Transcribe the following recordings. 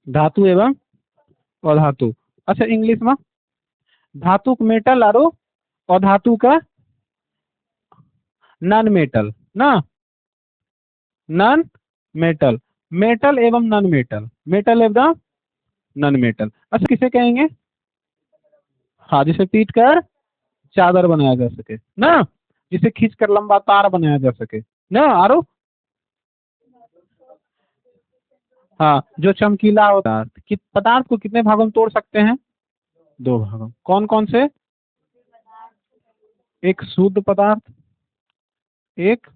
धातु एवं अधातु। अच्छा इंग्लिश में धातु मेटल आरो अधातु का नॉन मेटल ना, नॉन मेटल, मेटल एवं नॉन मेटल, मेटल एवं नॉन मेटल। अच्छा किसे कहेंगे? हाँ जिसे पीट कर चादर बनाया जा सके ना, जिसे खींच कर लंबा तार बनाया जा सके ना, आरो हाँ जो चमकीला होता है। पदार्थ को कितने भागों में तोड़ सकते हैं? दो भागों। कौन कौन से? एक शुद्ध पदार्थ, एक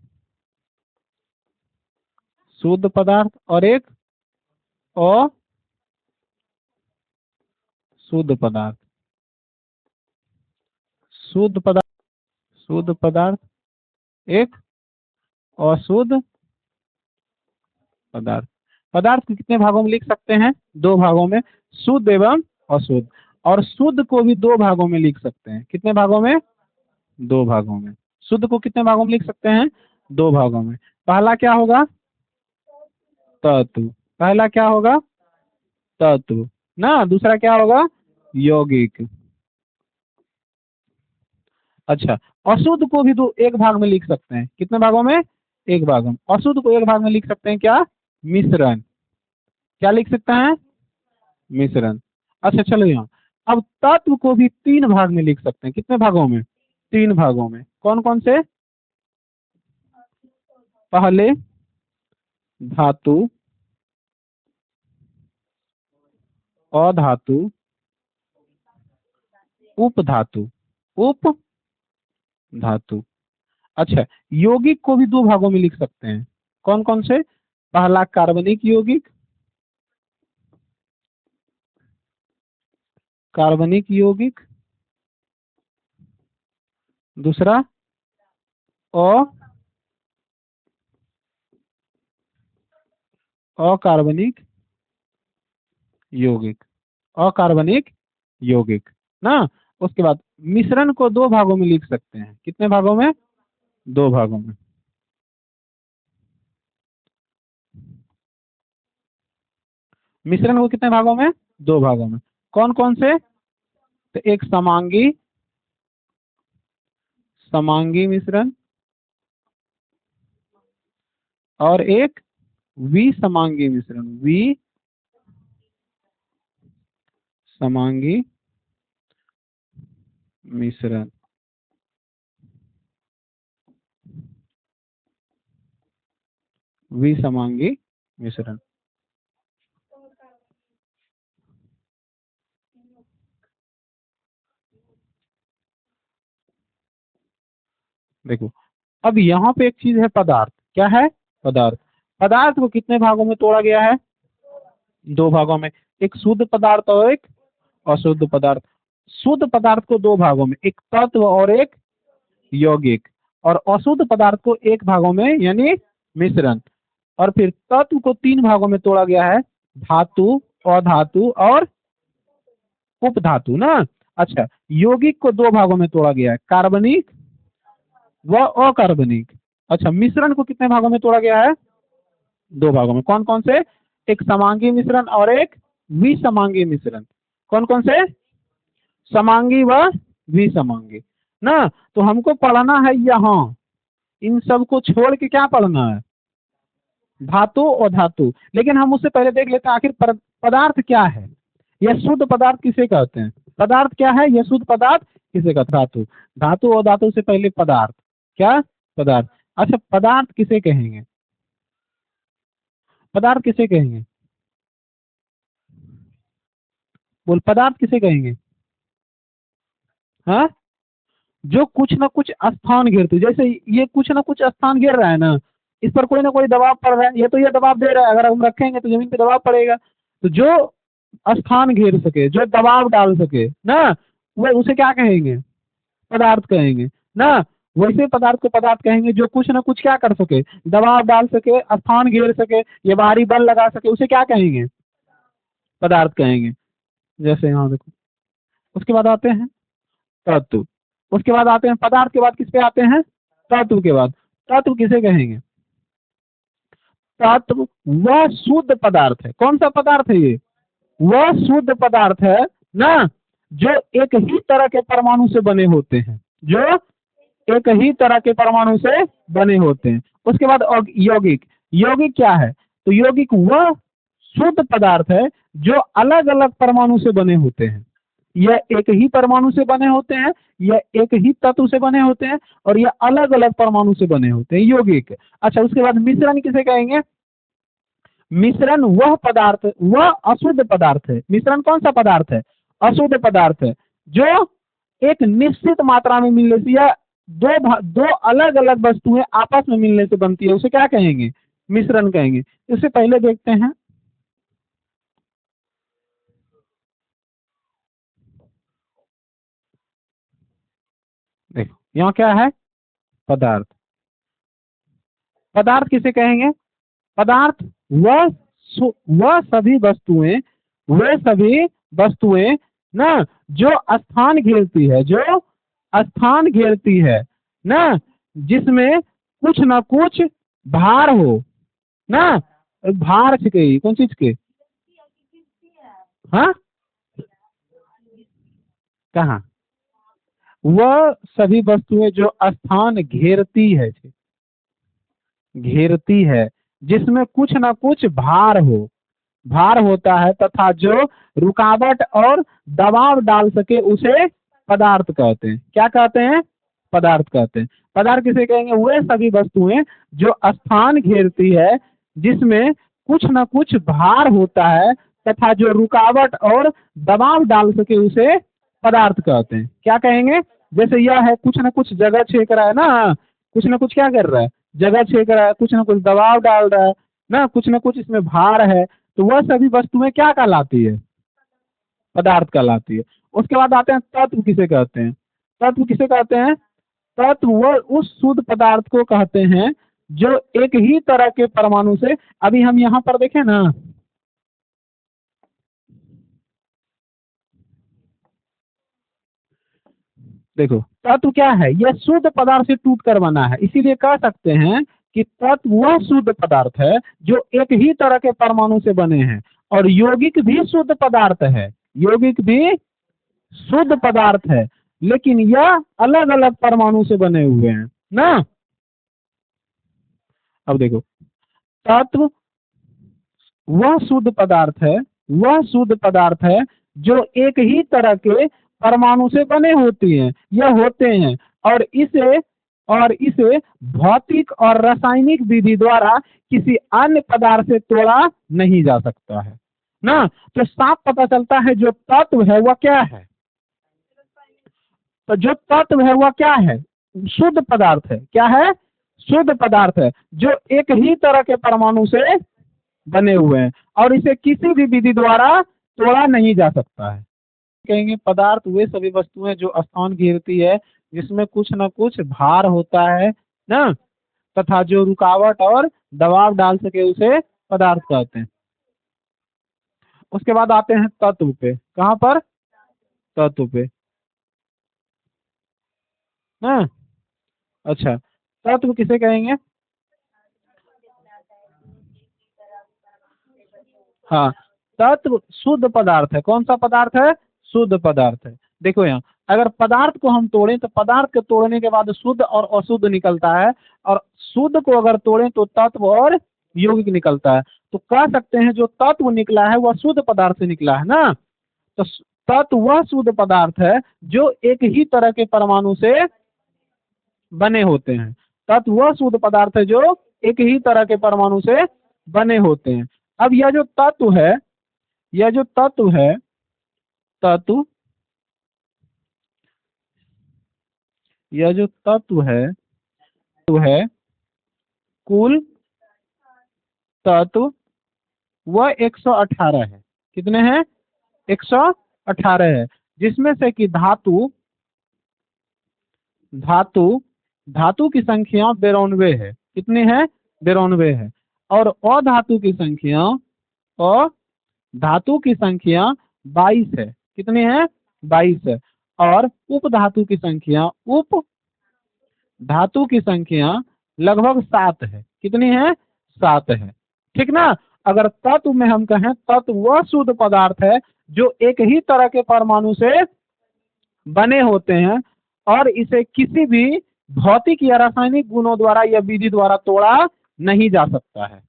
शुद्ध पदार्थ और एक अशुद्ध पदार्थ। शुद्ध पदार्थ, शुद्ध पदार्थ, एक अशुद्ध पदार्थ। पदार्थ को कितने भागों में लिख सकते हैं? दो भागों में, शुद्ध एवं अशुद्ध। और शुद्ध को भी दो भागों में लिख सकते हैं। कितने भागों में? दो भागों में। शुद्ध को कितने भागों में लिख सकते हैं? दो भागों में। पहला क्या होगा? तत्व। पहला क्या होगा? तत्व ना, दूसरा क्या होगा? यौगिक। अच्छा अशुद्ध को भी दो एक भाग में लिख सकते हैं। कितने भागों में? एक भाग में। अशुद्ध को एक भाग में लिख सकते हैं क्या? मिश्रण। क्या लिख सकते हैं? मिश्रण। अच्छा चलो यहाँ, अब तत्व को भी तीन भाग में लिख सकते हैं। कितने भागों में? तीन भागों में। कौन कौन से? पहले धातु, अधातु, उपधातु, उप धातु। अच्छा यौगिक को भी दो भागों में लिख सकते हैं। कौन कौन से? पहला कार्बनिक यौगिक, कार्बनिक यौगिक। दूसरा अकार्बनिक यौगिक, अकार्बनिक यौगिक ना। उसके बाद मिश्रण को दो भागों में लिख सकते हैं। कितने भागों में? दो भागों में। मिश्रण को कितने भागों में? दो भागों में। कौन कौन से? तो एक समांगी, समांगी मिश्रण, और एक विसमांगी मिश्रण, विसमांगी मिश्रण। विसमांगी मिश्रण। देखो अब यहाँ पे एक चीज है पदार्थ। क्या है? पदार्थ। पदार्थ को कितने भागों में तोड़ा गया है? दो भागों में। एक शुद्ध पदार्थ और एक अशुद्ध पदार्थ। शुद्ध पदार्थ को दो भागों में, एक तत्व और एक यौगिक। और अशुद्ध पदार्थ को एक भागों में यानी मिश्रण। और फिर तत्व को तीन भागों में तोड़ा गया है, धातु, अधातु और उपधातु ना। अच्छा यौगिक को दो भागों में तोड़ा गया है, कार्बनिक व अकार्बनिक। अच्छा मिश्रण को कितने भागों में तोड़ा गया है? दो भागों में। कौन कौन से? एक समांगी मिश्रण और एक विसमांगी मिश्रण। कौन कौन से? समांगी व विसमांगी ना। तो हमको पढ़ना है यहाँ, इन सब को छोड़ के क्या पढ़ना है? धातु और धातु। लेकिन हम उससे पहले देख लेते हैं आखिर पदार्थ क्या है, यह शुद्ध पदार्थ किसे कहते हैं? पदार्थ क्या है, यह शुद्ध पदार्थ किसे कहते हैं? धातु। धातु और धातु से पहले पदार्थ। क्या? पदार्थ। अच्छा पदार्थ किसे कहेंगे? पदार्थ किसे कहेंगे? बोल पदार्थ किसे कहेंगे? हाँ जो कुछ ना कुछ स्थान घेरते, जैसे ये कुछ ना कुछ स्थान घेर रहा है ना, इस पर कोई ना कोई दबाव पड़ रहा है, ये तो ये दबाव दे रहा है, अगर हम रखेंगे तो जमीन पे दबाव पड़ेगा। तो जो स्थान घेर सके, जो दबाव डाल सके ना, वह उसे क्या कहेंगे? पदार्थ कहेंगे ना। वैसे पदार्थ को पदार्थ कहेंगे जो कुछ ना कुछ क्या कर सके, दबाव डाल सके, स्थान घेर सके, ये बाहरी बल लगा सके, उसे क्या कहेंगे? पदार्थ कहेंगे। जैसे यहाँ देखो, उसके बाद आते हैं तत्व। उसके बाद आते हैं पदार्थ के बाद किस पे आते हैं? तत्व के बाद। तत्व किसे कहेंगे? तत्व वह शुद्ध पदार्थ है। कौन सा पदार्थ है ये? वह शुद्ध पदार्थ है ना जो एक ही तरह के परमाणु से बने होते हैं, जो एक ही तरह के परमाणु से बने होते हैं। उसके बाद यौगिक। यौगिक क्या है? तो यौगिक वह शुद्ध पदार्थ है जो अलग अलग परमाणु से बने होते हैं। यह एक ही परमाणु से बने होते हैं, यह एक ही तत्व से बने होते हैं, और यह अलग अलग परमाणु से बने होते हैं, यौगिक। अच्छा, उसके बाद मिश्रण किसे कहेंगे? मिश्रण वह पदार्थ, वह अशुद्ध पदार्थ है। मिश्रण कौन सा पदार्थ है? अशुद्ध पदार्थ है जो एक निश्चित मात्रा में मिलने से या दो अलग अलग वस्तुएं आपस में मिलने से बनती है, उसे क्या कहेंगे? मिश्रण कहेंगे। इससे पहले देखते हैं, देखो यहाँ क्या है? पदार्थ। पदार्थ किसे कहेंगे? पदार्थ वह सभी वस्तुएं, वह सभी वस्तुएं ना जो स्थान घेरती है, जो स्थान घेरती है ना, जिसमें कुछ ना कुछ भार हो ना। भार के कौन चीज के? हाँ, कहाँ? वह सभी वस्तुएं जो स्थान घेरती है, घेरती है, जिसमें कुछ ना कुछ भार हो, भार होता है, तथा जो रुकावट और दबाव डाल सके उसे पदार्थ कहते हैं। क्या कहते हैं? पदार्थ कहते हैं। पदार्थ किसे कहेंगे? वे सभी वस्तुएं जो स्थान घेरती है, जिसमें कुछ न कुछ भार होता है, तथा जो रुकावट और दबाव डाल सके उसे पदार्थ कहते हैं। क्या कहेंगे? जैसे यह है, कुछ न कुछ जगह छेक रहा है ना, कुछ न कुछ क्या कर रहा है? जगह छेक रहा है, कुछ न कुछ दबाव डाल रहा है ना, कुछ न कुछ इसमें भार है, तो वह सभी वस्तुएं क्या कहलाती है? पदार्थ कहलाती है। उसके बाद आते हैं तत्व किसे कहते हैं? तत्व किसे कहते हैं? तत्व वह उस शुद्ध पदार्थ को कहते हैं जो एक ही तरह के परमाणु से, अभी हम यहाँ पर देखें ना, देखो तत्व क्या है? यह शुद्ध पदार्थ से टूट कर बना है, इसीलिए कह सकते हैं कि तत्व वह शुद्ध पदार्थ है जो एक ही तरह के परमाणु से बने हैं। और यौगिक भी शुद्ध पदार्थ है, यौगिक भी शुद्ध पदार्थ है, लेकिन यह अलग अलग परमाणु से बने हुए हैं ना। अब देखो, तत्व वह शुद्ध पदार्थ है, वह शुद्ध पदार्थ है जो एक ही तरह के परमाणु से बने होती हैं, यह होते हैं, और इसे भौतिक और रासायनिक विधि द्वारा किसी अन्य पदार्थ से तोड़ा नहीं जा सकता है ना। तो साफ पता चलता है जो तत्व है वह क्या है? तो जो तत्व है वह क्या है? शुद्ध पदार्थ है। क्या है? शुद्ध पदार्थ है जो एक ही तरह के परमाणु से बने हुए हैं, और इसे किसी भी विधि द्वारा तोड़ा नहीं जा सकता है। कहेंगे पदार्थ वे सभी वस्तुएं जो स्थान घेरती है, जिसमें कुछ न कुछ भार होता है ना, तथा जो रुकावट और दबाव डाल सके उसे पदार्थ कहते हैं। उसके बाद आते हैं तत्व पे। कहाँ पर? तत्व पे ना। अच्छा, तत्व किसे कहेंगे? हाँ, तत्व शुद्ध पदार्थ है। कौन सा पदार्थ है? शुद्ध पदार्थ है। देखो यहाँ, अगर पदार्थ को हम तोड़ें तो पदार्थ के तोड़ने के बाद शुद्ध और अशुद्ध निकलता है, और शुद्ध को अगर तोड़ें तो तत्व और यौगिक निकलता है। तो कह सकते हैं जो तत्व निकला है वह शुद्ध पदार्थ से निकला है ना। तो तत्व वह शुद्ध पदार्थ है जो एक ही तरह के परमाणु से बने होते हैं। तत्व वह शुद्ध पदार्थ है जो एक ही तरह के परमाणु से बने होते हैं। अब यह जो तत्व है, यह जो तत्व है, तत्व, यह जो तत्व है, तो है कुल तत्व वह 118 है। कितने हैं? 118 है, जिसमें से कि धातु धातु धातु की संख्या 92 है। कितनी है? 92 है। और अधातु की संख्या, और धातु की संख्या 22 है। कितनी है? 22 है। और उप धातु की संख्या, उप धातु की संख्या लगभग 7 है। कितनी है? 7 है। ठीक ना। अगर तत्व में हम कहें, तत्व वह शुद्ध पदार्थ है जो एक ही तरह के परमाणु से बने होते हैं और इसे किसी भी भौतिक या रासायनिक गुणों द्वारा या विधि द्वारा तोड़ा नहीं जा सकता है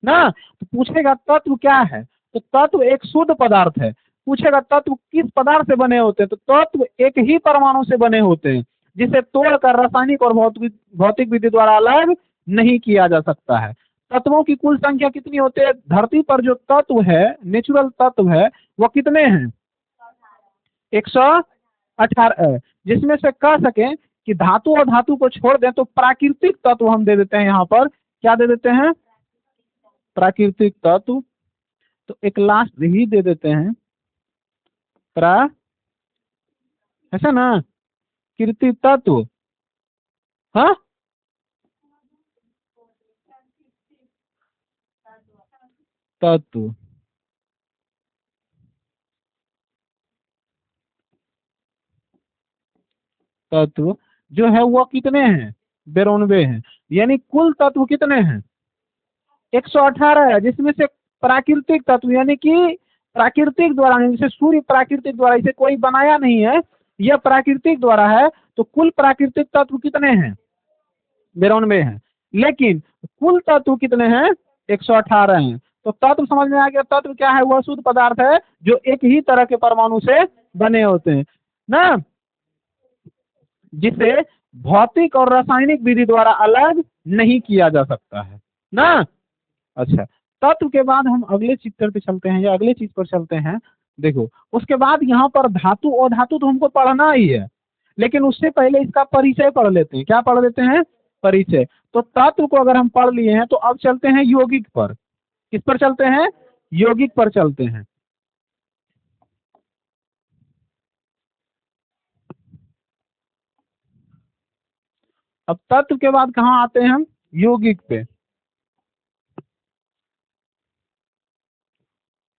ना। तो पूछेगा तत्व क्या है, तो तत्व एक शुद्ध पदार्थ है। पूछेगा तत्व किस पदार्थ से बने होते हैं, तो तत्व एक ही परमाणु से बने होते हैं जिसे तोड़कर रासायनिक और भौतिक विधि द्वारा अलग नहीं किया जा सकता है। तत्वों की कुल संख्या कितनी होती है? धरती पर जो तत्व है, नेचुरल तत्व है, वो कितने हैं? 118, जिसमें से कह सकें कि धातु और धातु को छोड़ दें तो प्राकृतिक तत्व हम दे देते हैं। यहाँ पर क्या दे देते हैं? प्राकृतिक तत्व। तो एक लास्ट ही दे देते हैं, ऐसा ना, कीर्ति तत्व। हाँ, तत्व तत्व जो है वो कितने हैं? 92 हैं। यानी कुल तत्व कितने हैं? 118 है, जिसमें से प्राकृतिक तत्व यानी कि प्राकृतिक द्वारा, जैसे सूर्य प्राकृतिक द्वारा, इसे कोई बनाया नहीं है, यह प्राकृतिक द्वारा है। तो कुल प्राकृतिक तत्व कितने हैं? 92 हैं। लेकिन कुल तत्व कितने हैं? 118 हैं। तो तत्व समझ में आ गया। तत्व क्या है? वह शुद्ध पदार्थ है जो एक ही तरह के परमाणु से बने होते हैं ना, जिसे भौतिक और रासायनिक विधि द्वारा अलग नहीं किया जा सकता है ना। अच्छा, तत्व के बाद हम अगले चित्र पे चलते हैं या अगले चीज पर चलते हैं। देखो, उसके बाद यहाँ पर धातु और धातु तो हमको पढ़ना ही है, लेकिन उससे पहले इसका परिचय पढ़ लेते हैं। क्या पढ़ लेते हैं? परिचय। तो तत्व को अगर हम पढ़ लिए हैं तो अब चलते हैं यौगिक पर। किस पर चलते हैं? यौगिक पर चलते हैं। अब तत्व के बाद कहाँ आते हैं हम? यौगिक पे।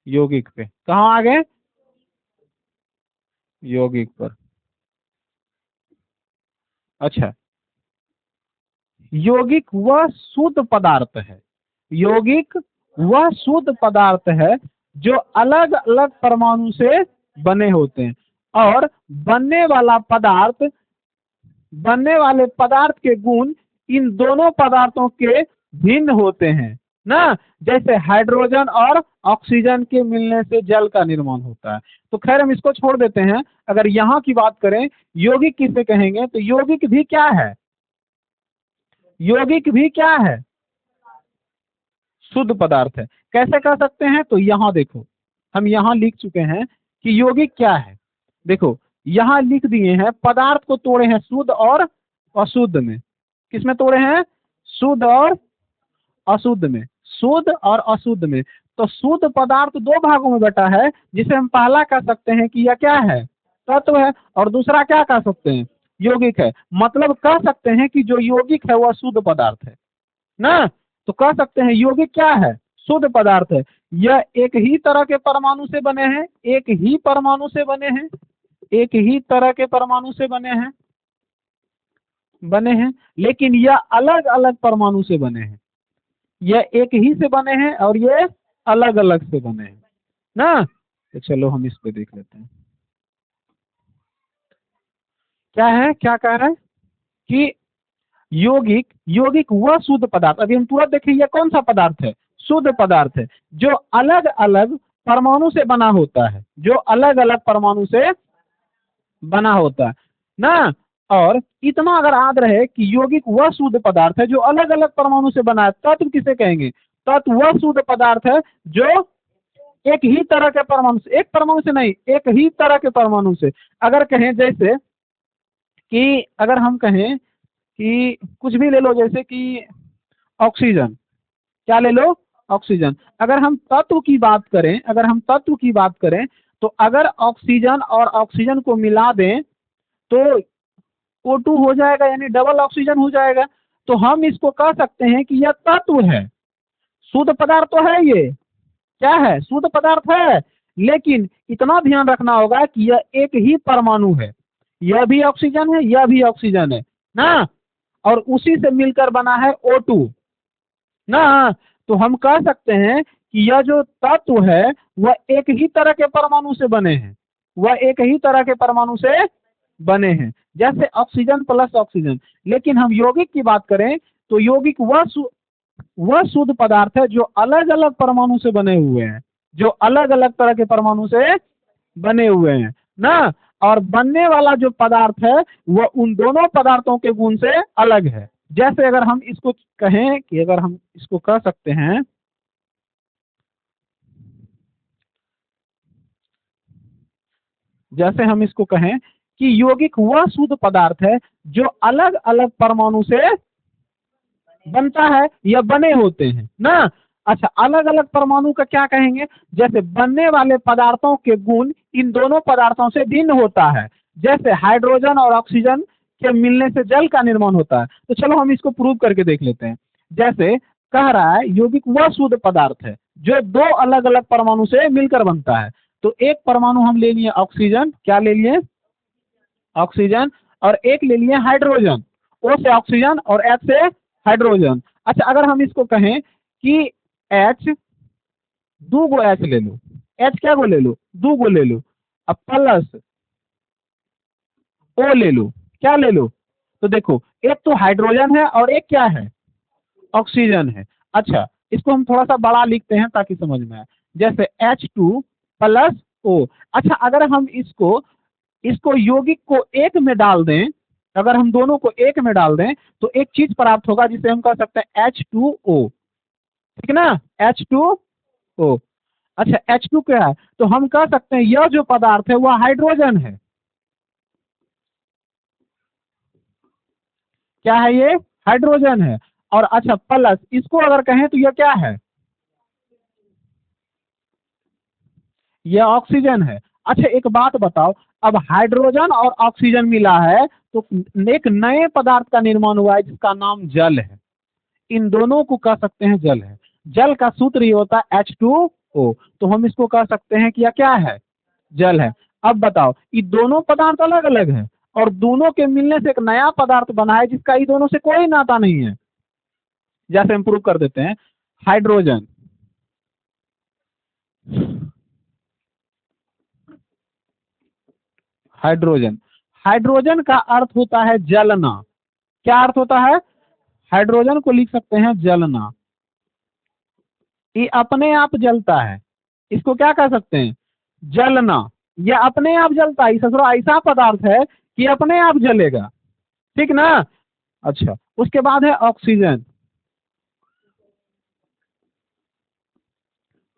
यौगिक पे कहाँ आ गए? यौगिक पर। अच्छा, यौगिक वह शुद्ध पदार्थ है, यौगिक वह शुद्ध पदार्थ है जो अलग अलग परमाणु से बने होते हैं और बनने वाले पदार्थ के गुण इन दोनों पदार्थों के भिन्न होते हैं ना। जैसे हाइड्रोजन और ऑक्सीजन के मिलने से जल का निर्माण होता है। तो खैर हम इसको छोड़ देते हैं। अगर यहाँ की बात करें, यौगिक किसे कहेंगे, तो यौगिक भी क्या है? यौगिक भी क्या है? शुद्ध पदार्थ है। कैसे कह सकते हैं? तो यहाँ देखो, हम यहाँ लिख चुके हैं कि यौगिक क्या है। देखो, यहाँ लिख दिए हैं, पदार्थ को तोड़े हैं शुद्ध और अशुद्ध में। किसमें तोड़े हैं? शुद्ध और अशुद्ध में। शुद्ध और अशुद्ध में। तो शुद्ध पदार्थ दो भागों में बटा है, जिसे हम पहला कह सकते हैं कि यह क्या है? तत्व है। और दूसरा क्या कह सकते हैं? यौगिक है। मतलब कह सकते हैं कि जो यौगिक है वह शुद्ध पदार्थ है ना। तो कह सकते हैं यौगिक क्या है? शुद्ध पदार्थ है। यह एक ही तरह के परमाणु से बने हैं, एक ही परमाणु से बने हैं, एक ही तरह के परमाणु से बने हैं, लेकिन यह अलग अलग परमाणु से बने हैं। यह एक ही से बने हैं और ये अलग अलग से बने हैं ना। तो चलो हम इस पे देख लेते हैं क्या है, क्या कह रहा है कि यौगिक वह शुद्ध पदार्थ, अभी हम तुरंत देखें यह कौन सा पदार्थ है? शुद्ध पदार्थ है जो अलग अलग परमाणु से बना होता है, जो अलग अलग परमाणु से बना होता है ना। और इतना अगर याद रहे कि यौगिक वह शुद्ध पदार्थ है जो अलग अलग परमाणु से बना है। तत्व किसे कहेंगे? तत्व वह शुद्ध पदार्थ है जो एक ही तरह के परमाणु से, एक परमाणु से नहीं, एक ही तरह के परमाणु से। अगर कहें जैसे कि अगर हम कहें कि कुछ भी ले लो, जैसे कि ऑक्सीजन, क्या ले लो? ऑक्सीजन। अगर हम तत्व की बात करें, तो अगर ऑक्सीजन और ऑक्सीजन को मिला दें तो O2 हो जाएगा, यानी डबल ऑक्सीजन हो जाएगा। तो हम इसको कह सकते हैं कि यह तत्व है। शुद्ध पदार्थ तो है, ये क्या है? शुद्ध पदार्थ है। लेकिन इतना ध्यान रखना होगा कि यह एक ही परमाणु है, यह भी ऑक्सीजन है, यह भी ऑक्सीजन है ना, और उसी से मिलकर बना है O2 ना। तो हम कह सकते हैं कि यह जो तत्व है वह एक ही तरह के परमाणु से बने हैं, वह एक ही तरह के परमाणु से बने हैं, जैसे ऑक्सीजन प्लस ऑक्सीजन। लेकिन हम यौगिक की बात करें तो यौगिक वह शुद्ध पदार्थ है जो अलग अलग परमाणु से बने हुए हैं, जो अलग अलग तरह के परमाणु से बने हुए हैं ना। और बनने वाला जो पदार्थ है वह उन दोनों पदार्थों के गुण से अलग है। जैसे अगर हम इसको कहें कि अगर हम इसको कह सकते हैं, जैसे हम इसको कहें कि यौगिक वह शुद्ध पदार्थ है जो अलग अलग परमाणु से बनता है या बने होते हैं ना। अच्छा, अलग अलग परमाणु का क्या कहेंगे? जैसे बनने वाले पदार्थों के गुण इन दोनों पदार्थों से भिन्न होता है। जैसे हाइड्रोजन और ऑक्सीजन के मिलने से जल का निर्माण होता है। तो चलो हम इसको प्रूव करके देख लेते हैं। जैसे कह रहा है यौगिक वह शुद्ध पदार्थ है जो दो अलग अलग परमाणु से मिलकर बनता है। तो एक परमाणु हम ले लिए ऑक्सीजन, क्या ले लिए? ऑक्सीजन। और एक ले लिए हाइड्रोजन, ओ से ऑक्सीजन और एच से हाइड्रोजन। अच्छा, अगर हम इसको कहें कि एच, दो गो एच ले लो, एच क्या गो ले लो? दो गो ले लो। अब प्लस ओ ले लो, क्या ले लो? तो देखो, एक तो हाइड्रोजन है और एक क्या है? ऑक्सीजन है। अच्छा, इसको हम थोड़ा सा बड़ा लिखते हैं ताकि समझ में आए। जैसे H2 प्लस O। अच्छा, अगर हम इसको इसको यौगिक को एक में डाल दें, अगर हम दोनों को एक में डाल दें तो एक चीज प्राप्त होगा जिसे हम कह सकते हैं H2O, ठीक ना? H2O। अच्छा, H2 क्या है? तो हम कह सकते हैं यह जो पदार्थ है वह हाइड्रोजन है। क्या है ये? हाइड्रोजन है। और अच्छा, प्लस इसको अगर कहें तो यह क्या है? यह ऑक्सीजन है। अच्छा, एक बात बताओ, अब हाइड्रोजन और ऑक्सीजन मिला है तो एक नए पदार्थ का निर्माण हुआ है जिसका नाम जल है। इन दोनों को कह सकते हैं जल है। जल का सूत्र ये होता है H2O। तो हम इसको कह सकते हैं कि यह क्या है? जल है। अब बताओ, ये दोनों पदार्थ अलग अलग हैं और दोनों के मिलने से एक नया पदार्थ बना है जिसका ये दोनों से कोई नाता नहीं है। जैसे हम प्रूव कर देते हैं, हाइड्रोजन, हाइड्रोजन, हाइड्रोजन का अर्थ होता है जलना। क्या अर्थ होता है? हाइड्रोजन को लिख सकते हैं जलना। ये अपने आप जलता है, इसको क्या कह सकते हैं? जलना। यह अपने आप जलता है, ससुरा ऐसा पदार्थ है कि अपने आप जलेगा, ठीक ना? अच्छा, उसके बाद है ऑक्सीजन।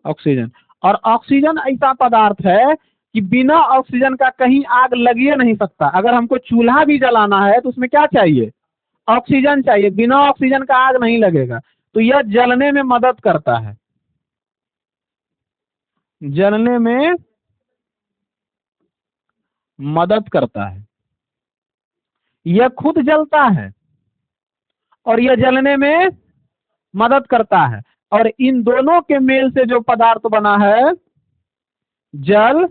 ऑक्सीजन, और ऑक्सीजन ऐसा पदार्थ है कि बिना ऑक्सीजन का कहीं आग लग ही नहीं सकता। अगर हमको चूल्हा भी जलाना है तो उसमें क्या चाहिए? ऑक्सीजन चाहिए। बिना ऑक्सीजन का आग नहीं लगेगा। तो यह जलने में मदद करता है, जलने में मदद करता है। यह खुद जलता है और यह जलने में मदद करता है। और इन दोनों के मेल से जो पदार्थ बना है जल,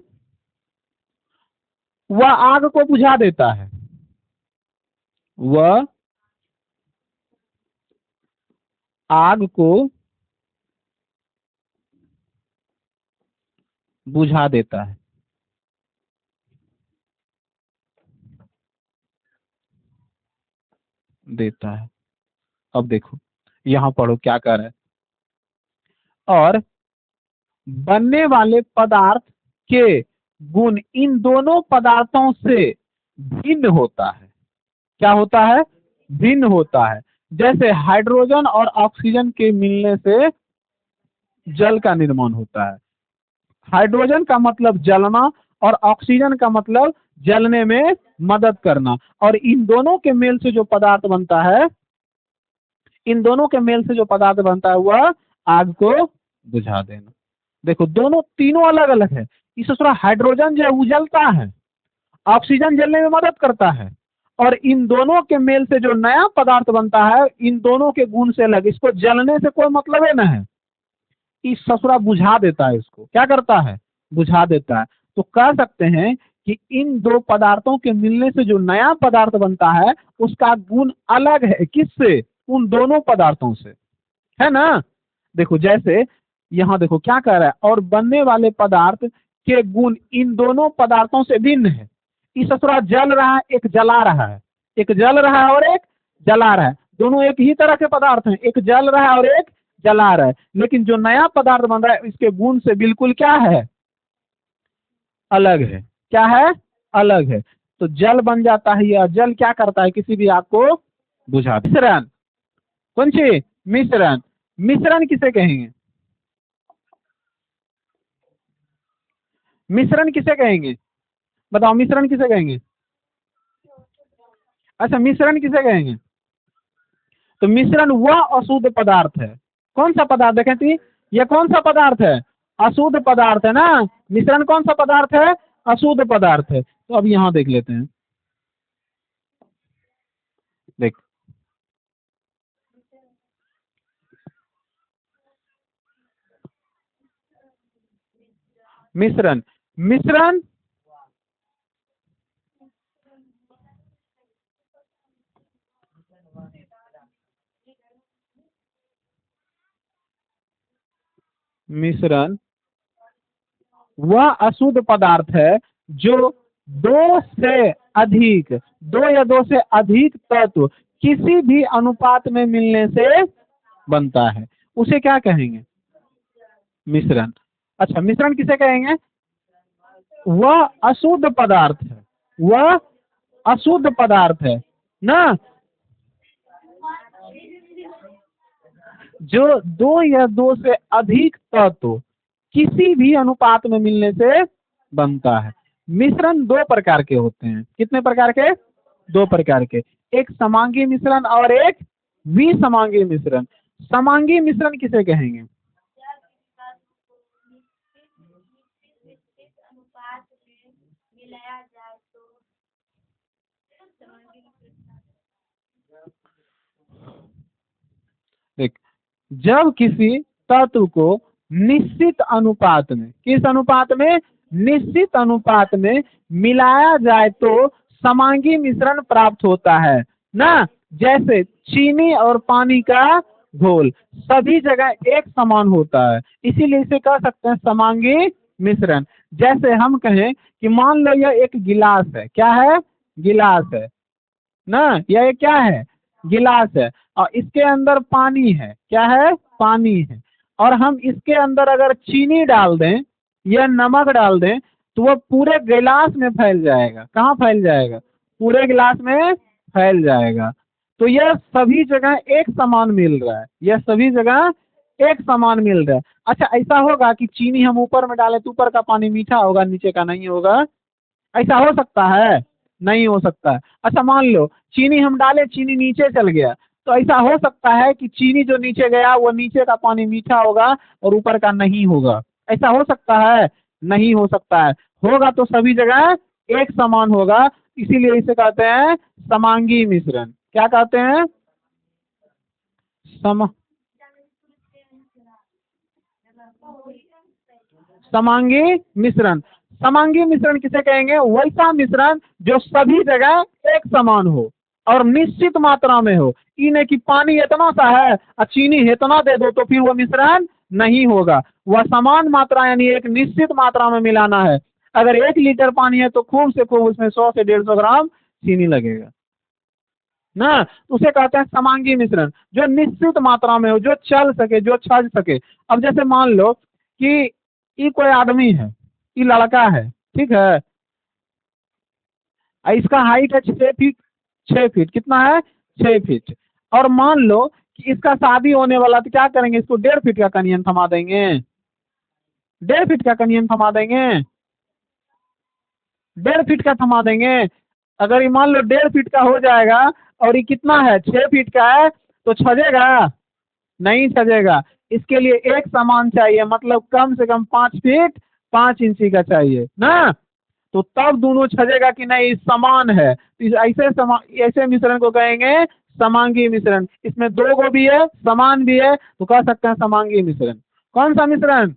वह आग को बुझा देता है, वह आग को बुझा देता है। अब देखो यहां पढ़ो क्या कर रहा है। और बनने वाले पदार्थ के गुण इन दोनों पदार्थों से भिन्न होता है। क्या होता है? भिन्न होता है। जैसे हाइड्रोजन और ऑक्सीजन के मिलने से जल का निर्माण होता है। हाइड्रोजन का मतलब जलना और ऑक्सीजन का मतलब जलने में मदद करना। और इन दोनों के मेल से जो पदार्थ बनता है, इन दोनों के मेल से जो पदार्थ बनता है वह आग को बुझा देना। देखो, दोनों तीनों अलग अलग है। इस तरह हाइड्रोजन जो है वो जलता है, ऑक्सीजन जलने में मदद करता है, और इन दोनों के मेल से जो नया पदार्थ बनता है इन दोनों के गुण से अलग। इसको जलने से कोई मतलब है ना है, इस ससुरा बुझा देता है। इसको क्या करता है? बुझा देता है। तो कह सकते हैं कि इन दो पदार्थों के मिलने से जो नया पदार्थ बनता है उसका गुण अलग है। किससे? उन दोनों पदार्थों से, है ना? देखो, जैसे यहाँ देखो क्या कह रहा है, और बनने वाले पदार्थ के गुण इन दोनों पदार्थों से भिन्न है। इस तरह जल रहा है, एक जला रहा है, एक जल रहा है और एक जला रहा है, दोनों एक ही तरह के पदार्थ हैं, एक जल रहा है और एक जला रहा है। लेकिन जो नया पदार्थ बन रहा है इसके गुण से बिल्कुल क्या है, अलग है। क्या है, अलग है। तो जल बन जाता है, यह जल क्या करता है, किसी भी आग को बुझा। मिश्रण, कौन सी, मिश्रण। मिश्रण किसे कहेंगे, मिश्रण किसे कहेंगे, बताओ मिश्रण किसे कहेंगे। अच्छा, मिश्रण किसे कहेंगे, तो मिश्रण वह अशुद्ध पदार्थ है। कौन सा पदार्थ, देखें थी, यह कौन सा पदार्थ है, अशुद्ध पदार्थ है ना। मिश्रण कौन सा पदार्थ है, अशुद्ध पदार्थ है। तो अब यहाँ देख लेते हैं, देख मिश्रण, मिश्रण मिश्रण वह अशुद्ध पदार्थ है जो दो से अधिक, दो या दो से अधिक तत्व किसी भी अनुपात में मिलने से बनता है, उसे क्या कहेंगे, मिश्रण। अच्छा, मिश्रण किसे कहेंगे, वह अशुद्ध पदार्थ है, वह अशुद्ध पदार्थ है ना, जो दो या दो से अधिक तत्व किसी भी अनुपात में मिलने से बनता है। मिश्रण दो प्रकार के होते हैं, कितने प्रकार के, दो प्रकार के, एक समांगी मिश्रण और एक विसमांगी मिश्रण। समांगी मिश्रण किसे कहेंगे, देख, जब किसी तत्व को निश्चित अनुपात में, किस अनुपात में, निश्चित अनुपात में मिलाया जाए तो समांगी मिश्रण प्राप्त होता है ना। जैसे चीनी और पानी का घोल सभी जगह एक समान होता है, इसीलिए इसे कह सकते हैं समांगी मिश्रण। जैसे हम कहें कि मान लो यह एक गिलास है, क्या है, गिलास है ना, यह एक क्या है, गिलास है, और इसके अंदर पानी है, क्या है, पानी है, और हम इसके अंदर अगर चीनी डाल दें या नमक डाल दें तो वह पूरे गिलास में फैल जाएगा। कहाँ फैल जाएगा, पूरे गिलास में फैल जाएगा। तो यह सभी जगह एक समान मिल रहा है, यह सभी जगह एक समान मिल रहा है। अच्छा, ऐसा होगा कि चीनी हम ऊपर में डालें तो ऊपर का पानी मीठा होगा, नीचे का नहीं होगा, ऐसा हो सकता है, नहीं हो सकता है। अच्छा, मान लो चीनी हम डाले, चीनी नीचे चल गया, तो ऐसा हो सकता है कि चीनी जो नीचे गया वो नीचे का पानी मीठा होगा और ऊपर का नहीं होगा, ऐसा हो सकता है, नहीं हो सकता है। होगा तो सभी जगह एक समान होगा, इसीलिए इसे कहते हैं समांगी मिश्रण। क्या कहते हैं, सम समांगी मिश्रण। समांगी मिश्रण किसे कहेंगे, वैसा मिश्रण जो सभी जगह एक समान हो और निश्चित मात्रा में हो। ये नहीं कि पानी इतना सा है और चीनी इतना दे दो तो फिर वो मिश्रण नहीं होगा। वह समान मात्रा यानी एक निश्चित मात्रा में मिलाना है। अगर 1 लीटर पानी है तो खूब से खूब उसमें 100 से 150 ग्राम चीनी लगेगा ना, उसे कहते हैं समांगी मिश्रण, जो निश्चित मात्रा में हो, जो चल सके, जो छज सके। अब जैसे मान लो कि ये कोई आदमी है, ये लड़का है, ठीक है, इसका हाइट है 6 फीट, 6 फीट, कितना है, 6 फीट। और मान लो कि इसका शादी होने वाला, तो क्या करेंगे, इसको 1.5 फीट का कनियन थमा देंगे, 1.5 फीट का कनियन थमा देंगे, 1.5 फीट का थमा देंगे। अगर ये मान लो 1.5 फीट का हो जाएगा और ये कितना है, 6 फीट का है, तो छजेगा, नहीं छजेगा। इसके लिए एक समान चाहिए, मतलब कम से कम 5 फीट 5 इंची का चाहिए ना, तो तब दोनों छजेगा कि नहीं समान है। तो ऐसे मिश्रण को कहेंगे समांगी मिश्रण। इसमें 2 गो भी है, समान भी है, तो कह सकते हैं समांगी मिश्रण। कौन सा मिश्रण,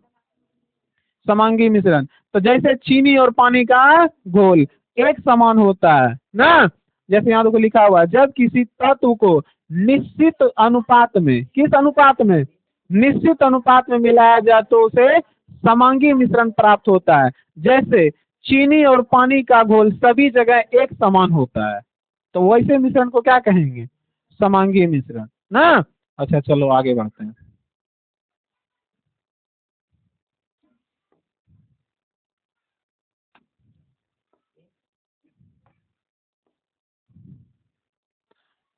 समांगी मिश्रण। तो जैसे चीनी और पानी का घोल एक समान होता है ना, जैसे यहाँ देखो लिखा हुआ है, जब किसी तत्व को निश्चित अनुपात में, किस अनुपात में, निश्चित अनुपात में मिलाया जाए तो उसे समांगी मिश्रण प्राप्त होता है। जैसे चीनी और पानी का घोल सभी जगह एक समान होता है, तो वैसे मिश्रण को क्या कहेंगे? समांगी मिश्रण ना। अच्छा चलो आगे बढ़ते हैं।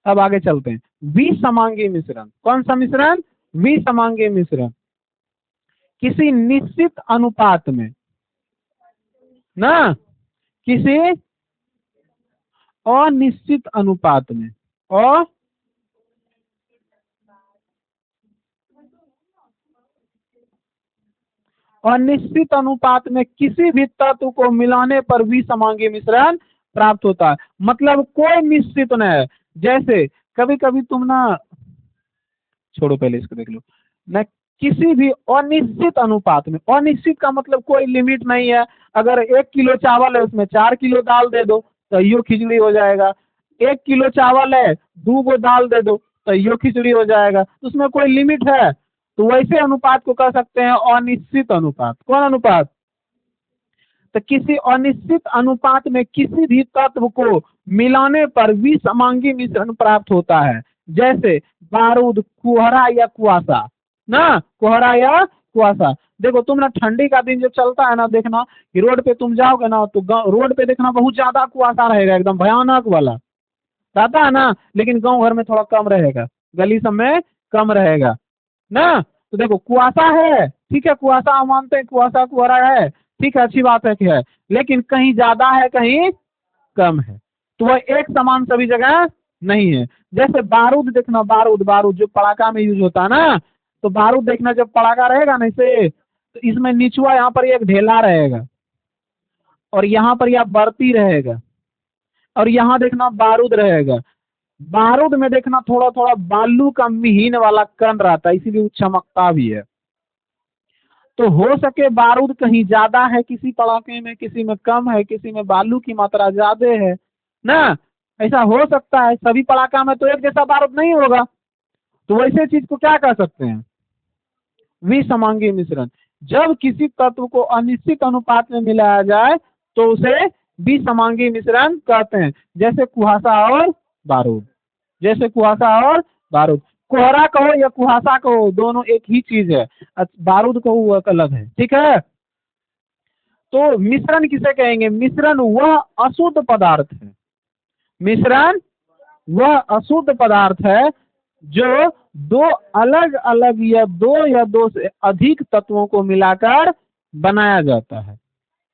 अब आगे चलते हैं। विसमांगी मिश्रण, कौन सा मिश्रण? विसमांगी मिश्रण। किसी निश्चित अनुपात में ना, किसी अनिश्चित अनुपात में, और अनिश्चित अनुपात में किसी भी तत्व को मिलाने पर विसमांगी मिश्रण प्राप्त होता है। मतलब कोई निश्चित न है। जैसे कभी कभी तुम ना, छोड़ो पहले इसको देख लो न, किसी भी अनिश्चित अनुपात में, अनिश्चित का मतलब कोई लिमिट नहीं है। अगर 1 किलो चावल है उसमें 4 किलो दाल दे दो तो यो खिचड़ी हो जाएगा। 1 किलो चावल है 2 गो दाल दे दो तो यो खिचड़ी हो जाएगा, तो उसमें कोई लिमिट है। तो वैसे अनुपात को कह सकते हैं अनिश्चित अनुपात। कौन अनुपात? तो किसी अनिश्चित अनुपात में किसी भी तत्व को मिलाने पर विसमांगी मिश्रण प्राप्त होता है। जैसे बारूद, कुहरा या कुआसा ना, कुहरा या कुआसा। देखो तुम ना, ठंडी का दिन जब चलता है ना, देखना कि रोड पे तुम जाओगे ना तो रोड पे देखना बहुत ज्यादा कुआसा रहेगा, एकदम भयानक वाला रहता है ना। लेकिन गांव घर में थोड़ा कम रहेगा, गली सब में कम रहेगा ना। तो देखो कुआसा है, ठीक है, कुआसा हम मानते हैं, कुआसा कुहरा है, ठीक है, अच्छी बात है कि है, लेकिन कहीं ज्यादा है कहीं कम है, तो वह एक समान सभी जगह नहीं है। जैसे बारूद देखना, बारूद, बारूद जो पड़ाका में यूज होता है ना, तो बारूद देखना जब पड़ाका रहेगा ना इसे, तो इसमें निचुआ यहाँ पर एक ढेला रहेगा और यहाँ पर यह बरती रहेगा और यहाँ देखना बारूद रहेगा। बारूद में देखना थोड़ा थोड़ा बालू का मिहीन वाला कण रहता है, इसीलिए वो चमकता भी है। तो हो सके बारूद कहीं ज्यादा है किसी पड़ाके में, किसी में कम है, किसी में बालू की मात्रा ज्यादा है ना, ऐसा हो सकता है। सभी पड़ाका में तो एक जैसा बारूद नहीं होगा, तो वैसे चीज को क्या कह सकते हैं? विसमांगी मिश्रण। जब किसी तत्व को अनिश्चित अनुपात में मिलाया जाए तो उसे विसमांगी मिश्रण कहते हैं। जैसे कुहासा और बारूद, जैसे कुहासा और बारूद। कोहरा कहो या कुहासा कहो, दोनों एक ही चीज है। बारूद कहो वो अलग है, ठीक है। तो मिश्रण किसे कहेंगे? मिश्रण वह अशुद्ध पदार्थ है, मिश्रण वह अशुद्ध पदार्थ है जो दो अलग अलग या दो से अधिक तत्वों को मिलाकर बनाया जाता है।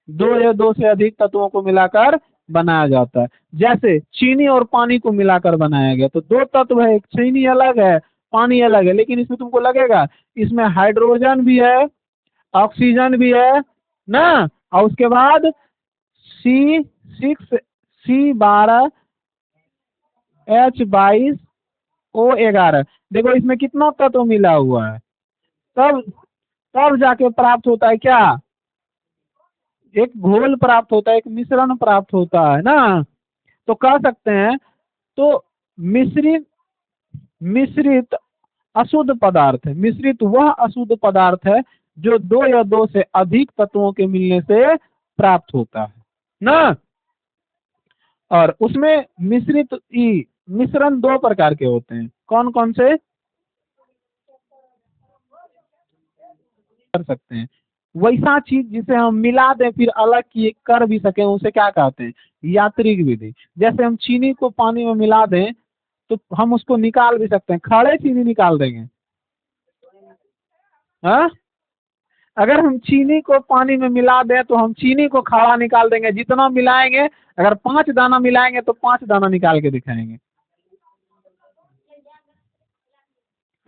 2 या 2 से अधिक तत्वों को मिलाकर बनाया जाता है। जैसे चीनी और पानी को मिलाकर बनाया गया, तो 2 तत्व है, एक चीनी अलग है, पानी अलग है, लेकिन इसमें तुमको लगेगा इसमें हाइड्रोजन भी है, ऑक्सीजन भी है ना, और उसके बाद C6, C12, H22, O11। देखो इसमें कितना तत्व मिला हुआ है, तब तब जाके प्राप्त होता है क्या? एक घोल प्राप्त होता है, एक मिश्रण प्राप्त होता है ना। तो कह सकते हैं, तो मिश्रित मिश्रित अशुद्ध पदार्थ है। मिश्रित वह अशुद्ध पदार्थ है जो 2 या 2 से अधिक तत्वों के मिलने से प्राप्त होता है ना। और उसमें मिश्रण 2 प्रकार के होते हैं। कौन कौन से? कर सकते हैं वैसा चीज जिसे हम मिला दें फिर अलग किए कर भी सकें, उसे क्या कहते हैं? यांत्रिक विधि। जैसे हम चीनी को पानी में मिला दें तो हम उसको निकाल भी सकते हैं, खड़े चीनी निकाल देंगे। हाँ, अगर हम चीनी को पानी में मिला दें तो हम चीनी को खड़ा निकाल देंगे। जितना मिलाएंगे, अगर 5 दाना मिलाएंगे तो 5 दाना निकाल के दिखाएंगे।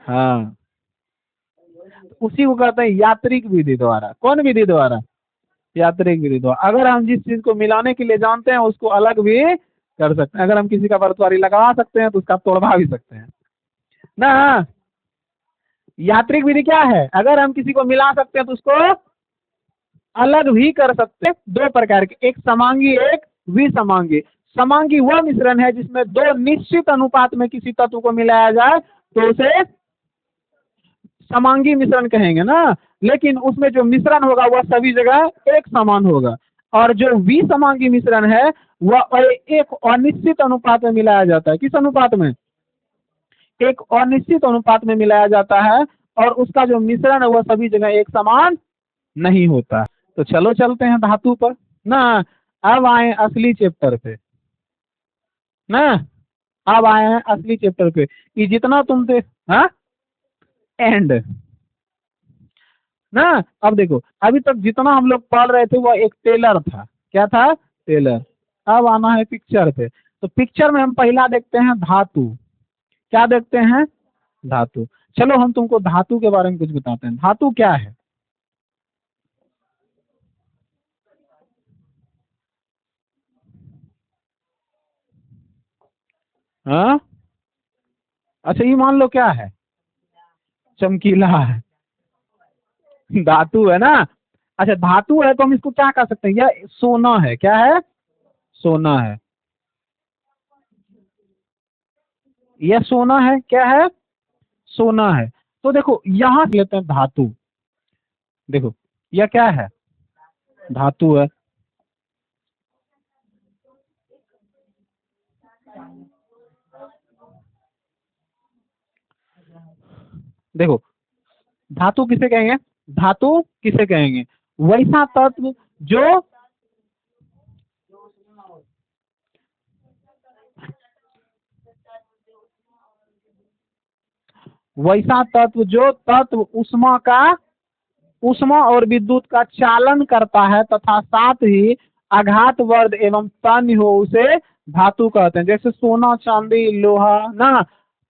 हाँ, उसी को कहते हैं यांत्रिक विधि द्वारा। कौन विधि द्वारा? यांत्रिक विधि द्वारा। अगर हम जिस चीज को मिलाने के लिए जानते हैं उसको अलग भी कर सकते हैं। अगर हम किसी का बर्तवारी लगवा सकते हैं तो उसका तोड़वा भी सकते हैं ना। यांत्रिक विधि क्या है? अगर हम किसी को मिला सकते हैं तो उसको अलग भी कर सकते हैं। 2 प्रकार के, एक समांगी, एक विसमांगी। समांगी वह मिश्रण है जिसमें 2 निश्चित अनुपात में किसी तत्व को मिलाया जाए तो उसे समांगी मिश्रण कहेंगे ना, लेकिन उसमें जो मिश्रण होगा वह सभी जगह एक समान होगा। और जो विसमांगी मिश्रण है वह एक अनिश्चित अनुपात में मिलाया जाता है। किस अनुपात में? एक अनिश्चित अनुपात में मिलाया जाता है, और उसका जो मिश्रण है वह सभी जगह एक समान नहीं होता। तो चलो चलते हैं धातु पर ना। अब आए असली चैप्टर पे ना, अब आए हैं असली चैप्टर पे। ये जितना तुमसे हाँ एंड ना, अब देखो अभी तक जितना हम लोग पढ़ रहे थे वह एक टेलर था। क्या था? टेलर। अब आना है पिक्चर पे। तो पिक्चर में हम पहला देखते हैं धातु। क्या देखते हैं? धातु। चलो हम तुमको धातु के बारे में कुछ बताते हैं। धातु क्या है? हाँ, अच्छा ये मान लो क्या है? चमकीला है। धातु है ना। अच्छा धातु है तो हम इसको क्या कह सकते हैं? यह सोना है। क्या है? सोना है। यह सोना है। क्या है? सोना है। तो देखो यहाँ से लेते हैं धातु। देखो यह क्या है? धातु है। देखो धातु किसे कहेंगे? धातु किसे कहेंगे? वैसा तत्व जो वैसा तत्व जो तत्व ऊष्मा और विद्युत का चालन करता है तथा साथ ही आघात वर्ध एवं तन्य हो, उसे धातु कहते हैं। जैसे सोना, चांदी, लोहा ना,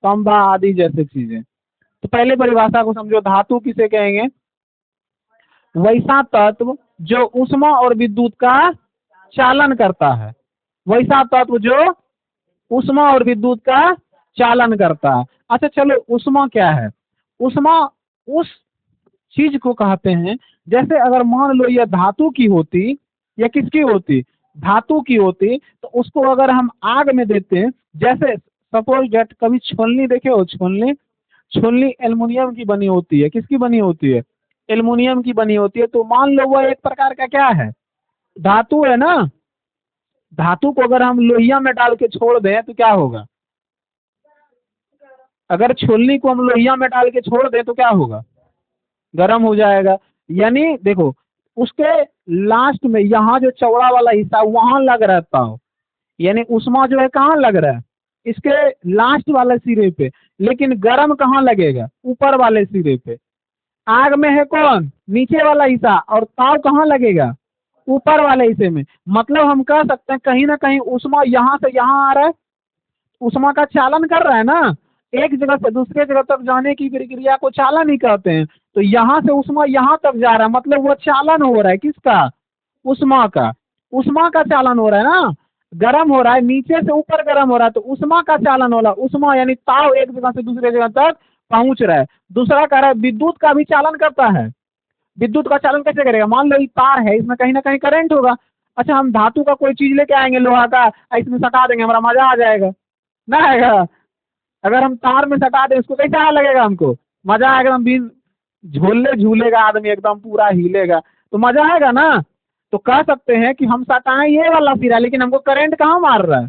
तांबा आदि जैसे चीजें। तो पहले परिभाषा को समझो। धातु किसे कहेंगे? वैसा तत्व जो ऊष्मा और विद्युत का चालन करता है। वैसा तत्व जो ऊष्मा और विद्युत का चालन करता है। अच्छा चलो ऊष्मा क्या है? ऊष्मा उस चीज को कहते हैं, जैसे अगर मान लो यह धातु की होती, या किसकी होती? धातु की होती, तो उसको अगर हम आग में देते हैं, जैसे सपोज डेट कभी छोलनी देखे हो? छोलनी, छोलनी एल्युमिनियम की बनी होती है। किसकी बनी होती है? एल्युमिनियम की बनी होती है। तो मान लो वह एक प्रकार का क्या है? धातु है ना। धातु को अगर हम लोहिया में डाल के छोड़ दें तो क्या होगा? अगर छोलनी को हम लोहिया में डाल के छोड़ दें तो क्या होगा? गर्म हो जाएगा। यानी देखो उसके लास्ट में यहाँ जो चौड़ा वाला हिस्सा वहां लग रहता हो, यानी उष्मा जो है कहाँ लग रहा है? इसके लास्ट वाले सिरे पे। लेकिन गर्म कहाँ लगेगा? ऊपर वाले सिरे पे। आग में है कौन? नीचे वाला हिस्सा। और ताव कहाँ लगेगा? ऊपर वाले हिस्से में। मतलब हम कह सकते हैं कहीं ना कहीं उष्मा यहाँ से यहाँ आ रहा है, उष्मा का चालन कर रहा है ना। एक जगह से दूसरे जगह तक जाने की प्रक्रिया को चालन ही कहते हैं। तो यहाँ से उष्मा यहाँ तक जा रहा है, मतलब वो चालन हो रहा है। किसका? उष्मा का। उष्मा का चालन हो रहा है ना। गर्म हो रहा है, नीचे से ऊपर गर्म हो रहा है, तो उष्मा का चालन हो रहा है। उष्मा यानी ताव एक जगह से दूसरे जगह तक पहुंच रहा है। दूसरा कह रहा है विद्युत का भी चालन करता है। विद्युत का चालन कैसे करेगा? मान लो ये तार है, इसमें कहीं ना कहीं करंट होगा। अच्छा हम धातु का कोई चीज लेके आएंगे लोहा का, इसमें सटा देंगे, हमारा मजा आ जाएगा ना आएगा? अगर हम तार में सटा दें उसको कैसा लगेगा? हमको मजा आएगा। एकदम भी झूलने झूलेगा आदमी, एकदम पूरा हिलेगा, तो मजा आएगा ना। तो कह सकते हैं कि हम सटाएं ये वाला सिरा, लेकिन हमको करंट कहाँ मार रहा है?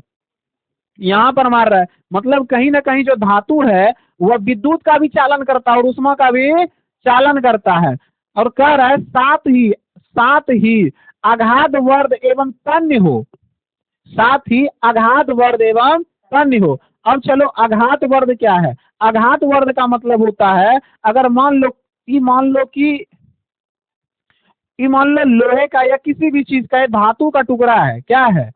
यहाँ पर मार रहा है। मतलब कहीं ना कहीं जो धातु है वह विद्युत का भी चालन करता है और उष्मा का भी चालन करता है। और कह रहा है साथ ही आघात वर्ध एवं तन्य हो। साथ ही आघात वर्ध एवं तन्य हो। अब चलो आघात वर्ध क्या है? आघात वर्ध का मतलब होता है, अगर मान लो लोहे का या किसी भी चीज का धातु का टुकड़ा है। क्या है?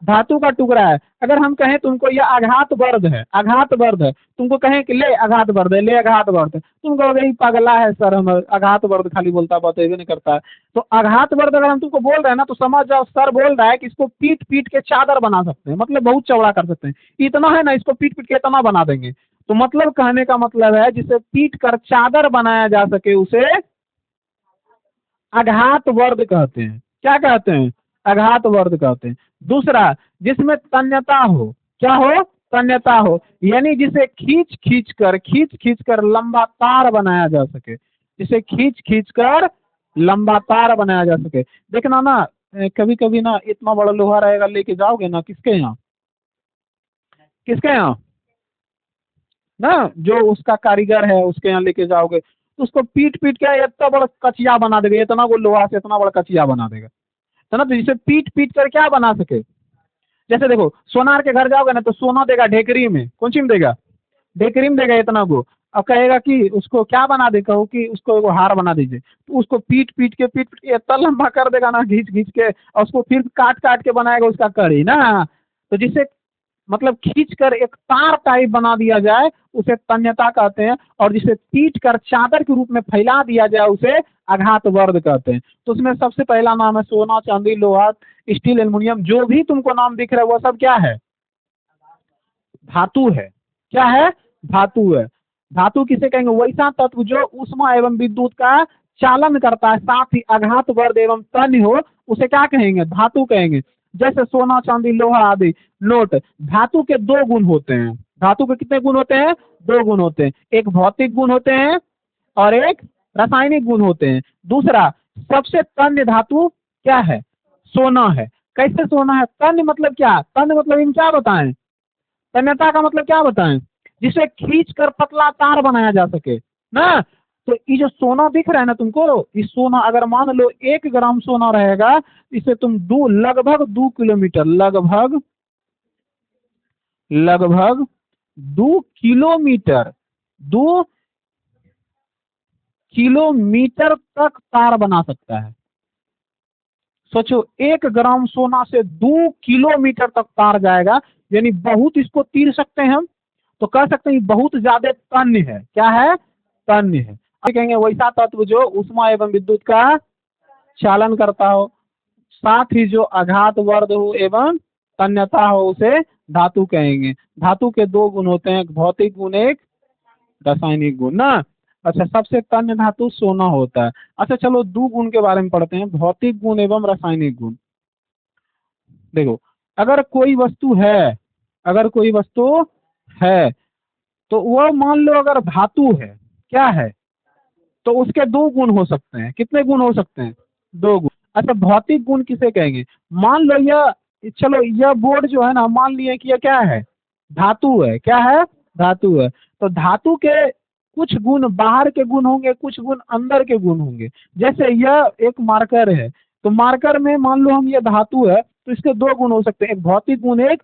धातु का टुकड़ा है। अगर हम कहें तुमको यह आघात वर्ध है, आघात वर्ध है, तुमको कहें कि ले आघात वर्ध है, ले आघात वर्ध है, तुम कहोगे ये पगला है सर, हम आघात वर्ध खाली बोलता बतेबे नहीं करता है। तो आघात वर्ध अगर हम तुमको बोल रहे हैं ना, तो समझ जाओ सर बोल रहा है कि इसको पीट पीट के चादर बना सकते हैं, मतलब बहुत चौड़ा कर सकते हैं। इतना है ना, इसको पीट पीट के इतना बना देंगे। तो मतलब कहने का मतलब है जिसे पीट कर चादर बनाया जा सके उसे आघात वर्ध कहते हैं। क्या कहते हैं? आघात वर्ध कहते हैं। दूसरा, जिसमें तन्यता हो। क्या हो? तन्यता हो, यानी जिसे खींच खींच कर लंबा तार बनाया जा सके, जिसे खींच कर लंबा तार बनाया जा सके। देखना ना, कभी कभी ना इतना बड़ा लोहा रहेगा, लेके जाओगे ना किसके यहाँ, किसके यहाँ ना, जो उसका कारीगर है उसके यहाँ लेके जाओगे तो उसको पीट पीट के इतना बड़ा कचिया बना देगा, इतना वो लोहा से इतना बड़ा कचिया बना देगा, है ना। तो जिसे पीट पीट कर क्या बना सके, जैसे देखो सोनार के घर जाओगे ना तो सोना देगा ढेकरी में, कौन सी में देगा, ढेकरी में देगा इतना को। अब कहेगा कि उसको क्या बना दे, कहो कि उसको एगो हार बना दीजिए, तो उसको पीट पीट के इतना लंबा कर देगा ना, घींच के, और उसको फिर काट काट के बनाएगा उसका कड़ी ना। तो जिसे मतलब खींच कर एक तार टाइप बना दिया जाए उसे तन्यता कहते हैं, और जिसे पीट कर चादर के रूप में फैला दिया जाए उसे आघात वर्ध कहते हैं। तो उसमें सबसे पहला नाम है सोना, चांदी, लोहा, स्टील, एल्युमिनियम, जो भी तुमको नाम दिख रहा है वो सब क्या है, धातु है। क्या है, धातु है। धातु किसे कहेंगे, वैसा तत्व जो ऊष्मा एवं विद्युत का चालन करता है, साथ ही आघात वर्ध एवं तन्य हो, उसे क्या कहेंगे, धातु कहेंगे। जैसे सोना, चांदी, लोहा आदि। नोट, धातु के दो गुण होते हैं। धातु के कितने गुण होते हैं, दो गुण होते हैं, एक भौतिक गुण होते हैं और एक रासायनिक गुण होते हैं। दूसरा, सबसे तन्य धातु क्या है, सोना है। कैसे सोना है, तन्य मतलब क्या, तन्य मतलब इन क्या बताएं, तन्यता का मतलब क्या बताएं, जिसे खींच कर पतला तार बनाया जा सके ना। तो ये जो सोना दिख रहा है ना तुमको, इस सोना अगर मान लो 1 ग्राम सोना रहेगा, इसे तुम लगभग 2 किलोमीटर, लगभग 2 किलोमीटर, 2 किलोमीटर तक तार बना सकता है। सोचो 1 ग्राम सोना से 2 किलोमीटर तक तार जाएगा, यानी बहुत इसको तीर सकते हैं हम, तो कह सकते हैं बहुत ज्यादा तन्य है। क्या है, तन्य है। कहेंगे वैसा तत्व जो ऊष्मा एवं विद्युत का चालन करता हो, साथ ही जो आघात वर्ध हो एवं तन्यता हो, उसे धातु कहेंगे। धातु के दो गुण होते हैं, एक भौतिक गुण, एक रासायनिक गुण ना। अच्छा, सबसे तन्य धातु सोना होता है। अच्छा चलो दो गुण के बारे में पढ़ते हैं, भौतिक गुण एवं रासायनिक गुण। देखो, अगर कोई वस्तु है, अगर कोई वस्तु है तो वह मान लो अगर धातु है, क्या है, तो उसके दो गुण हो सकते हैं। कितने गुण हो सकते हैं, दो गुण। अच्छा, भौतिक गुण किसे कहेंगे, मान लो यह, चलो यह बोर्ड जो है ना, मान लिए कि यह क्या है, धातु है। क्या है, धातु है। तो धातु के कुछ गुण बाहर के गुण होंगे, कुछ गुण अंदर के गुण होंगे। जैसे यह एक मार्कर है, तो मार्कर में मान लो हम ये धातु है, तो इसके दो गुण हो सकते हैं, एक भौतिक गुण, एक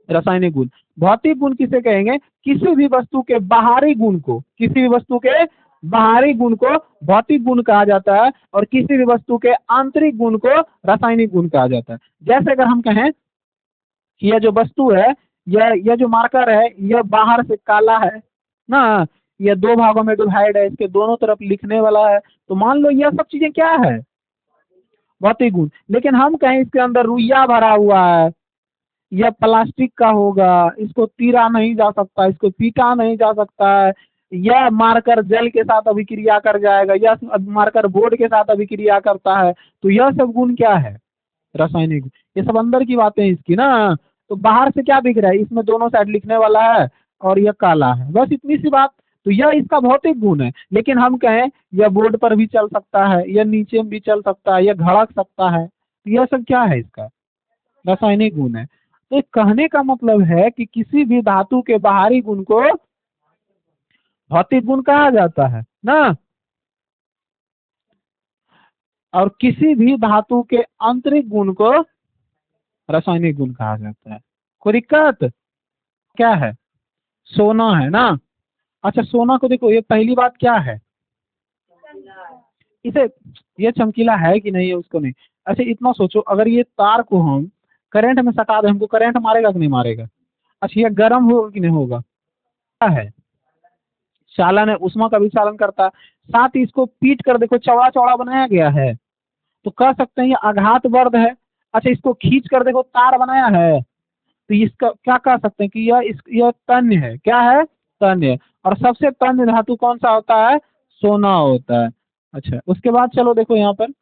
रासायनिक गुण। भौतिक गुण किसे कहेंगे, किसी भी वस्तु के बाहरी गुण को, किसी भी वस्तु के बाहरी गुण को भौतिक गुण कहा जाता है, और किसी भी वस्तु के आंतरिक गुण को रासायनिक गुण कहा जाता है। जैसे अगर हम कहें कि यह जो वस्तु है, यह जो मार्कर है, यह बाहर से काला है ना, यह दो भागों में डिवाइड है, इसके दोनों तरफ लिखने वाला है, तो मान लो यह सब चीजें क्या है, भौतिक गुण। लेकिन हम कहें इसके अंदर रुइया भरा हुआ है, यह प्लास्टिक का होगा, इसको तीरा नहीं जा सकता, इसको पीटा नहीं जा सकता है, यह मार्कर जल के साथ अभिक्रिया कर जाएगा, यह मार्कर बोर्ड के साथ अभिक्रिया करता है, तो यह सब गुण क्या है, रासायनिक। ये सब अंदर की बातें हैं इसकी ना। तो बाहर से क्या दिख रहा है, इसमें दोनों साइड लिखने वाला है और यह काला है, बस इतनी सी बात। तो यह इसका भौतिक गुण है। लेकिन हम कहें यह बोर्ड पर भी चल सकता है, यह नीचे में भी चल सकता है, यह धड़क सकता है, तो यह सब क्या है, इसका रासायनिक गुण है। तो कहने का मतलब है कि किसी भी धातु के बाहरी गुण को भौतिक गुण कहा जाता है ना, और किसी भी धातु के आंतरिक गुण को रासायनिक गुण कहा जाता है। कोई दिक्कत, क्या है, सोना है ना। अच्छा, सोना को देखो, ये पहली बात क्या है, इसे, ये चमकीला है कि नहीं है उसको नहीं। अच्छा इतना सोचो, अगर ये तार को हम करंट में सटा दें, हमको करंट मारेगा कि नहीं मारेगा। अच्छा, ये गर्म होगा कि नहीं होगा, क्या है, चालन है, उष्मा का भी चालन करता है। साथ ही इसको पीट कर देखो चौड़ा चौड़ा बनाया गया है, तो कह सकते हैं ये आघात वर्ध है। अच्छा, इसको खींच कर देखो तार बनाया है, तो इसका क्या कह सकते हैं कि यह तन्य है। क्या है, तन्य है। और सबसे तन्य धातु कौन सा होता है, सोना होता है। अच्छा, उसके बाद चलो देखो यहाँ पर